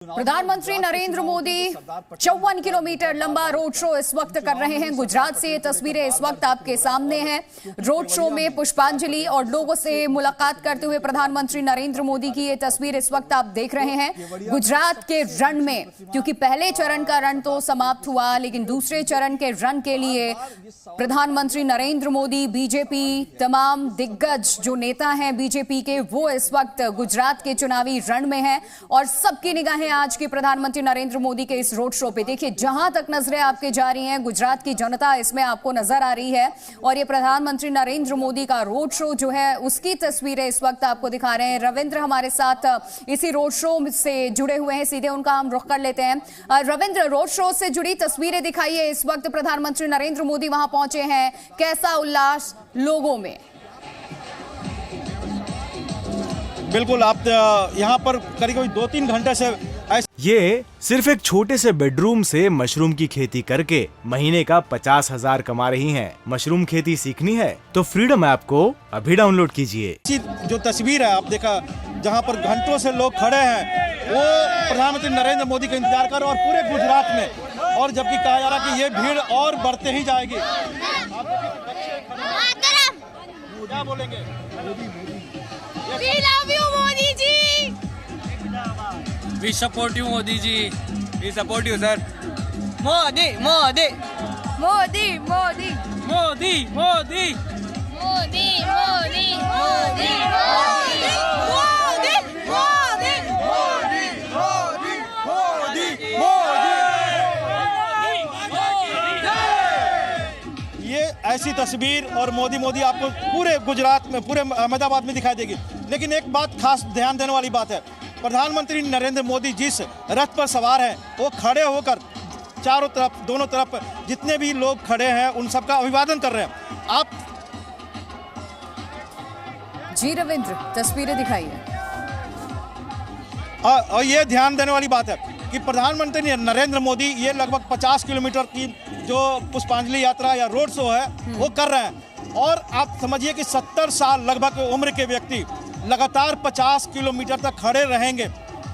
प्रधानमंत्री नरेंद्र मोदी 54 किलोमीटर लंबा road show इस वक्त कर रहे हैं। गुजरात से ये तस्वीरें इस वक्त आपके सामने हैं। रोड शो में पुष्पांजलि और लोगों से मुलाकात करते हुए प्रधानमंत्री नरेंद्र मोदी की ये तस्वीर इस वक्त आप देख रहे हैं गुजरात के रण में, क्योंकि पहले चरण का रण तो समाप्त हुआ, लेकिन दूसरे चरण के रण के लिए प्रधानमंत्री नरेंद्र मोदी, बीजेपी, तमाम दिग्गज जो नेता हैं बीजेपी के, वो इस वक्त गुजरात के चुनावी रण में हैं और सबकी निगाहें आज के प्रधानमंत्री नरेंद्र मोदी के इस रोड शो पे। देखिए, जहां तक नजरें आपके जा रही हैं, गुजरात की जनता इसमें आपको नजर आ रही है और ये प्रधानमंत्री नरेंद्र मोदी का रोड शो जो है उसकी तस्वीरें इस वक्त आपको दिखा रहे हैं। रविंद्र हमारे साथ इसी रोड शो से जुड़े हुए हैं, सीधे उनका हम रुख कर लेते हैं। रविंद्र, रोड शो से जुड़ी तस्वीरें दिखाइए। इस वक्त प्रधानमंत्री नरेंद्र मोदी वहां पहुंचे हैं, कैसा उल्लास लोगों में? बिल्कुल, आप यहाँ पर करीब 2-3 घंटे से ये सिर्फ एक छोटे से बेडरूम से मशरूम की खेती करके महीने का 50,000 कमा रही हैं। मशरूम खेती सीखनी है तो फ्रीडम ऐप को अभी डाउनलोड कीजिए। जो तस्वीर है आप देखा, जहाँ पर घंटों से लोग खड़े हैं, वो प्रधानमंत्री नरेंद्र मोदी का इंतजार कर रहे हैं और पूरे गुजरात में, और जबकि कहा जा रहा है कि ये भीड़ और बढ़ते ही जाएगी। क्या बोलेंगे? We love you, Modi ji. We support you, Modi ji. We support you, sir। Modi Modi Modi Modi Modi Modi Modi Modi Modi Modi ये ऐसी तस्वीर और मोदी मोदी आपको पूरे गुजरात में, पूरे अहमदाबाद में दिखाई देगी। लेकिन एक बात खास ध्यान देने वाली बात है, प्रधानमंत्री नरेंद्र मोदी जिस रथ पर सवार हैं, वो खड़े होकर चारों तरफ, दोनों तरफ जितने भी लोग खड़े हैं उन सबका अभिवादन कर रहे हैं। आप जी रविंद्र, तस्वीरें दिखाइए। और ये ध्यान देने वाली बात है कि प्रधानमंत्री नरेंद्र मोदी ये लगभग 50 किलोमीटर की जो पुष्पांजलि यात्रा या रोड शो है वो कर रहे हैं, और आप समझिए कि 70 साल लगभग उम्र के व्यक्ति लगातार 50 किलोमीटर तक खड़े रहेंगे,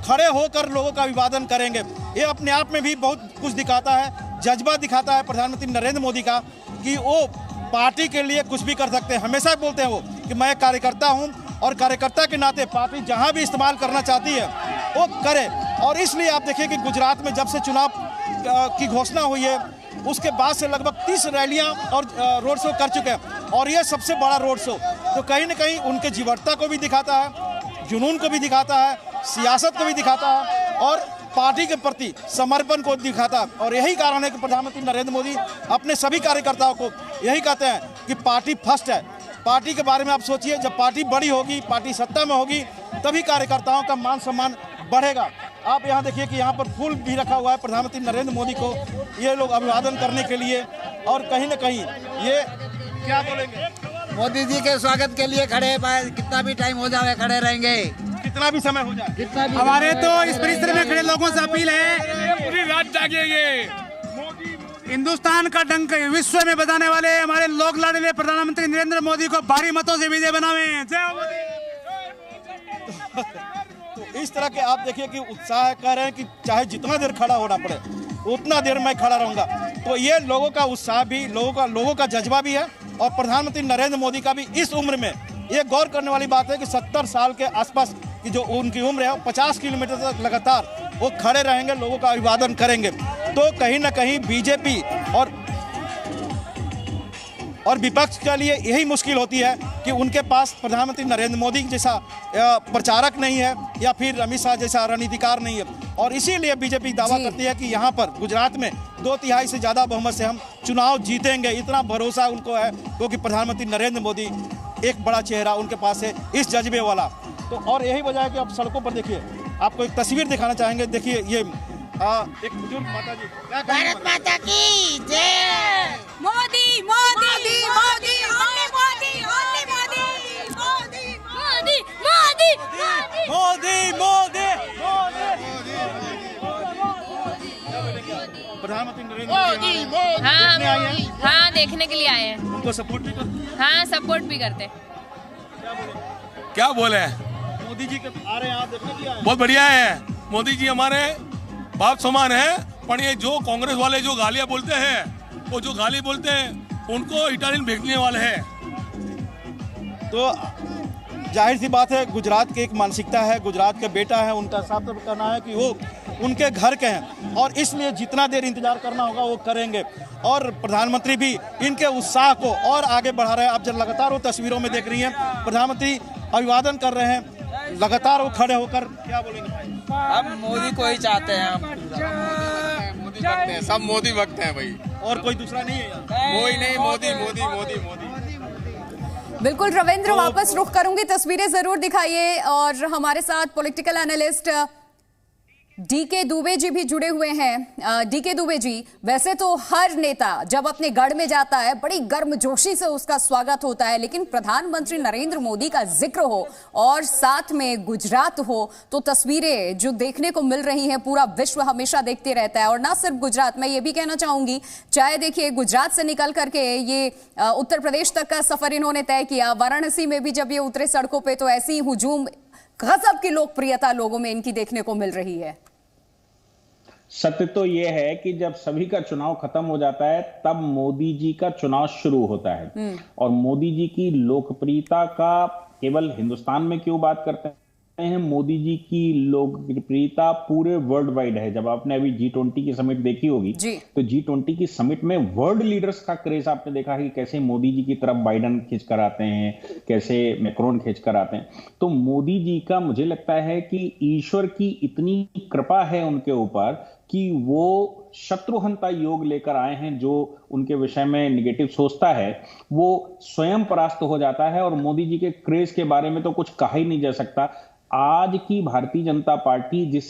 खड़े होकर लोगों का अभिवादन करेंगे। ये अपने आप में भी बहुत कुछ दिखाता है, जज्बा दिखाता है प्रधानमंत्री नरेंद्र मोदी का कि वो पार्टी के लिए कुछ भी कर सकते हैं। हमेशा बोलते हैं वो कि मैं कार्यकर्ता हूँ और कार्यकर्ता के नाते पार्टी जहाँ भी इस्तेमाल करना चाहती है वो करे। और इसलिए आप देखिए कि गुजरात में जब से चुनाव की घोषणा हुई है उसके बाद से लगभग 30 रैलियां और रोड शो कर चुके हैं, और ये सबसे बड़ा रोड शो तो कहीं न कहीं उनके जीवटता को भी दिखाता है, जुनून को भी दिखाता है, सियासत को भी दिखाता है और पार्टी के प्रति समर्पण को दिखाता है। और यही कारण है कि प्रधानमंत्री नरेंद्र मोदी अपने सभी कार्यकर्ताओं को यही कहते हैं कि पार्टी फर्स्ट है। पार्टी के बारे में आप सोचिए, जब पार्टी बड़ी होगी, पार्टी सत्ता में होगी, तभी कार्यकर्ताओं का मान सम्मान बढ़ेगा। आप यहाँ देखिए कि यहाँ पर फूल भी रखा हुआ है प्रधानमंत्री नरेंद्र मोदी को ये लोग अभिवादन करने के लिए, और कहीं न कहीं ये क्या बोलेंगे, मोदी जी के स्वागत के लिए खड़े, कितना भी टाइम हो जाए खड़े रहेंगे, कितना भी समय हो जाए, कितना भी। हमारे तो इस परिसर में खड़े लोगों से अपील है, पूरी रात जागेंगे। हिंदुस्तान का डंक विश्व में बजाने वाले हमारे लोक लाडले प्रधानमंत्री नरेंद्र मोदी को भारी मतों से विजय बनावे। जय मोदी। तो इस तरह के आप देखिए कि उत्साह कह रहे हैं कि चाहे जितना देर खड़ा होना पड़े उतना देर मैं खड़ा रहूंगा। तो ये लोगों का उत्साह भी, लोगों का जज्बा भी है, और प्रधानमंत्री नरेंद्र मोदी का भी इस उम्र में ये गौर करने वाली बात है कि 70 साल के आसपास की जो उनकी उम्र है, 50 किलोमीटर तक लगातार वो खड़े रहेंगे, लोगों का अभिवादन करेंगे। तो कहीं ना कहीं बीजेपी और विपक्ष के लिए यही मुश्किल होती है कि उनके पास प्रधानमंत्री नरेंद्र मोदी जैसा प्रचारक नहीं है या फिर अमित शाह जैसा रणनीतिकार नहीं है, और इसीलिए बीजेपी दावा करती है कि यहाँ पर गुजरात में 2/3 से ज़्यादा बहुमत से हम चुनाव जीतेंगे। इतना भरोसा उनको है क्योंकि प्रधानमंत्री नरेंद्र मोदी एक बड़ा चेहरा उनके पास है, इस जज्बे वाला। तो और यही वजह है कि आप सड़कों पर देखिए, आपको एक तस्वीर दिखाना चाहेंगे। देखिए ये एक बुजुर्ग माता जी, भारत माता की जय। मोदी मोदी मोदी ओनली मोदी ओनली मोदी मोदी मोदी मोदी मोदी मोदी प्रधानमंत्री नरेंद्र मोदी देखने आए हैं। हाँ, देखने के लिए आए हैं। उनको सपोर्ट भी करते? हाँ, सपोर्ट भी करते। क्या बोले? मोदी जी के आ रहे हैं, आप देखने के लिए आए हैं। बहुत बढ़िया है। मोदी जी हमारे बाप समान है, पर ये जो कांग्रेस वाले जो गालियां बोलते हैं, वो जो गाली बोलते हैं उनको इटालियन भेजने वाले हैं। तो जाहिर सी बात है, गुजरात की एक मानसिकता है, गुजरात का बेटा है, उनका साफ तौर पर कहना है कि वो उनके घर के हैं और इसलिए जितना देर इंतजार करना होगा वो करेंगे। और प्रधानमंत्री भी इनके उत्साह को और आगे बढ़ा रहे हैं। आप जब लगातार वो तस्वीरों में देख रही हैं, प्रधानमंत्री अभिवादन कर रहे हैं, लगातार वो खड़े होकर क्या बोलेंगे? हम मोदी को ही चाहते हैं, हम मोदी भक्त हैं, सब मोदी भक्त हैं भाई, और कोई दूसरा नहीं है यहाँ? कोई नहीं, मोदी मोदी मोदी मोदी। बिल्कुल रविंद्र, वापस रुख करूंगी, तस्वीरें जरूर दिखाइए। और हमारे साथ political analyst DK Dubey ji भी जुड़े हुए हैं। डीके दुबे जी, वैसे तो हर नेता जब अपने गढ़ में जाता है बड़ी गर्मजोशी से उसका स्वागत होता है, लेकिन प्रधानमंत्री नरेंद्र मोदी का जिक्र हो और साथ में गुजरात हो तो तस्वीरें जो देखने को मिल रही हैं पूरा विश्व हमेशा देखते रहता है। और ना सिर्फ गुजरात, मैं ये भी कहना चाहूंगी, चाहे देखिए गुजरात से निकल करके ये उत्तर प्रदेश तक का सफर इन्होंने तय किया, वाराणसी में भी जब ये उतरे सड़कों पे तो ऐसी हुजूम, गजब की लोकप्रियता लोगों में इनकी देखने को मिल रही है। सत्य तो यह है कि जब सभी का चुनाव खत्म हो जाता है तब मोदी जी का चुनाव शुरू होता है। और मोदी जी की लोकप्रियता का केवल हिंदुस्तान में क्यों बात करते हैं, मोदी जी की लोकप्रियता पूरे वर्ल्ड वाइड है। जब आपने अभी G20 की समिट देखी होगी तो G20 की समिट में वर्ल्ड लीडर्स का क्रेज आपने देखा है कि कैसे मोदी जी की तरफ बाइडन खींच कर आते हैं, कैसे मैक्रोन खींच कर आते हैं। तो मोदी जी का मुझे लगता है कि ईश्वर की इतनी कृपा है उनके ऊपर कि वो शत्रुहंता योग लेकर आए हैं। जो उनके विषय में निगेटिव सोचता है वो स्वयं परास्त हो जाता है। और मोदी जी के क्रेज के बारे में तो कुछ कहा ही नहीं जा सकता। आज की भारतीय जनता पार्टी जिस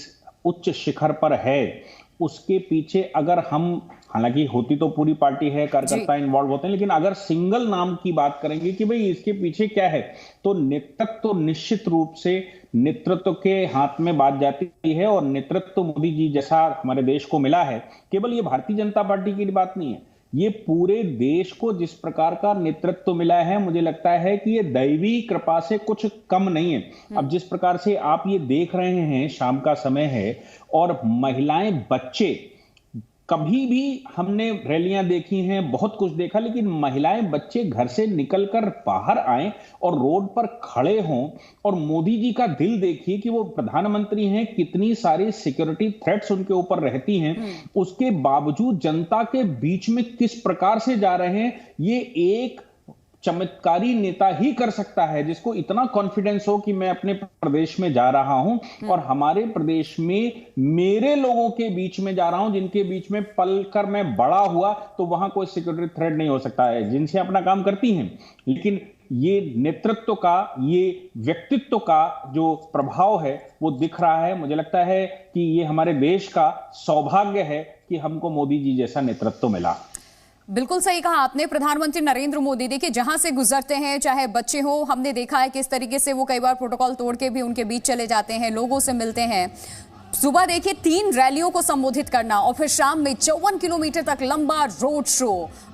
उच्च शिखर पर है उसके पीछे अगर हम, हालांकि होती तो पूरी पार्टी है, कार्यकर्ता इन्वॉल्व होते हैं, लेकिन अगर सिंगल नाम की बात करेंगे कि भाई इसके पीछे क्या है, तो नेतृत्व तो निश्चित रूप से नेतृत्व के हाथ में बात जाती है। और नेतृत्व तो मोदी जी जैसा हमारे देश को मिला है, केवल ये भारतीय जनता पार्टी की बात नहीं है, ये पूरे देश को जिस प्रकार का नेतृत्व मिला है, मुझे लगता है कि ये दैवी कृपा से कुछ कम नहीं है। अब जिस प्रकार से आप ये देख रहे हैं, शाम का समय है और महिलाएं, बच्चे, कभी भी हमने रैलियां देखी हैं, बहुत कुछ देखा, लेकिन महिलाएं, बच्चे घर से निकलकर बाहर आए और रोड पर खड़े हों। और मोदी जी का दिल देखिए कि वो प्रधानमंत्री हैं, कितनी सारी सिक्योरिटी थ्रेट्स उनके ऊपर रहती हैं, उसके बावजूद जनता के बीच में किस प्रकार से जा रहे हैं। ये एक चमत्कारी नेता ही कर सकता है जिसको इतना कॉन्फिडेंस हो कि मैं अपने प्रदेश में जा रहा हूं और हमारे प्रदेश में मेरे लोगों के बीच में जा रहा हूं, जिनके बीच में पलकर मैं बड़ा हुआ, तो वहां कोई सिक्योरिटी थ्रेट नहीं हो सकता है, जिनसे अपना काम करती हैं। लेकिन ये नेतृत्व का, ये व्यक्तित्व का जो प्रभाव है वो दिख रहा है। मुझे लगता है कि ये हमारे देश का सौभाग्य है कि हमको मोदी जी जैसा नेतृत्व मिला। बिल्कुल सही कहा आपने। प्रधानमंत्री नरेंद्र मोदी देखिए जहां से गुजरते हैं, चाहे बच्चे हो, हमने देखा है किस तरीके से वो कई बार प्रोटोकॉल तोड़ के भी उनके बीच चले जाते हैं, लोगों से मिलते हैं। सुबह देखिए 3 रैलियों को संबोधित करना और फिर शाम में 54 किलोमीटर तक लंबा रोड शो,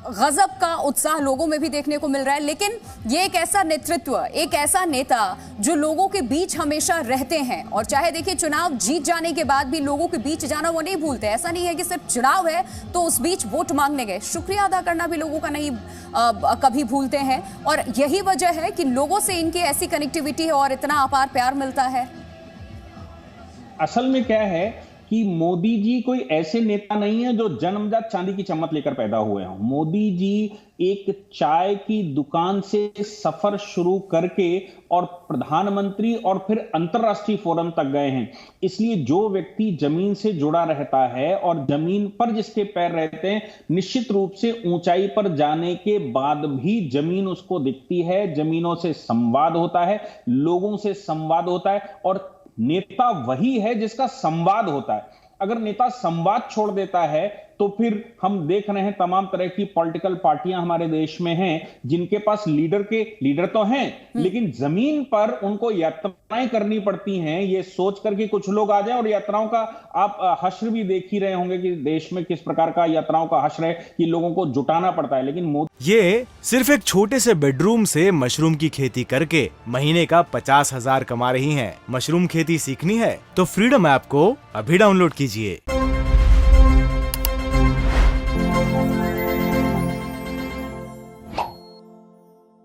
गजब का उत्साह लोगों में भी देखने को मिल रहा है। लेकिन ये एक ऐसा नेतृत्व, एक ऐसा नेता जो लोगों के बीच हमेशा रहते हैं और चाहे देखिए चुनाव जीत जाने के बाद भी लोगों के बीच जाना वो नहीं भूलते। ऐसा नहीं है कि सिर्फ चुनाव है तो उस बीच वोट मांगने गए, शुक्रिया अदा करना भी लोगों का नहीं कभी भूलते हैं। और यही वजह है कि लोगों से इनकी ऐसी कनेक्टिविटी है और इतना अपार प्यार मिलता है। असल में क्या है कि मोदी जी कोई ऐसे नेता नहीं है जो जन्मजात चांदी की चम्मच लेकर पैदा हुए हों। मोदी जी एक चाय की दुकान से सफर शुरू करके और प्रधानमंत्री और फिर अंतरराष्ट्रीय फोरम तक गए हैं। इसलिए जो व्यक्ति जमीन से जुड़ा रहता है और जमीन पर जिसके पैर रहते हैं, निश्चित रूप से ऊंचाई पर जाने के बाद भी जमीन उसको दिखती है, जमीनों से संवाद होता है, लोगों से संवाद होता है। और नेता वही है जिसका संवाद होता है। अगर नेता संवाद छोड़ देता है तो फिर हम देख रहे हैं तमाम तरह की पॉलिटिकल पार्टियां हमारे देश में हैं जिनके पास लीडर तो हैं, लेकिन जमीन पर उनको यात्राएं करनी पड़ती हैं ये सोच करके कुछ लोग आ जाए। और यात्राओं का आप हश्र भी देख ही रहे होंगे कि देश में किस प्रकार का यात्राओं का हश्र है कि लोगों को जुटाना पड़ता है। लेकिन ये सिर्फ एक छोटे से बेडरूम से मशरूम की खेती करके महीने का 50,000 कमा रही हैं। मशरूम खेती सीखनी है तो फ्रीडम ऐप को अभी डाउनलोड कीजिए।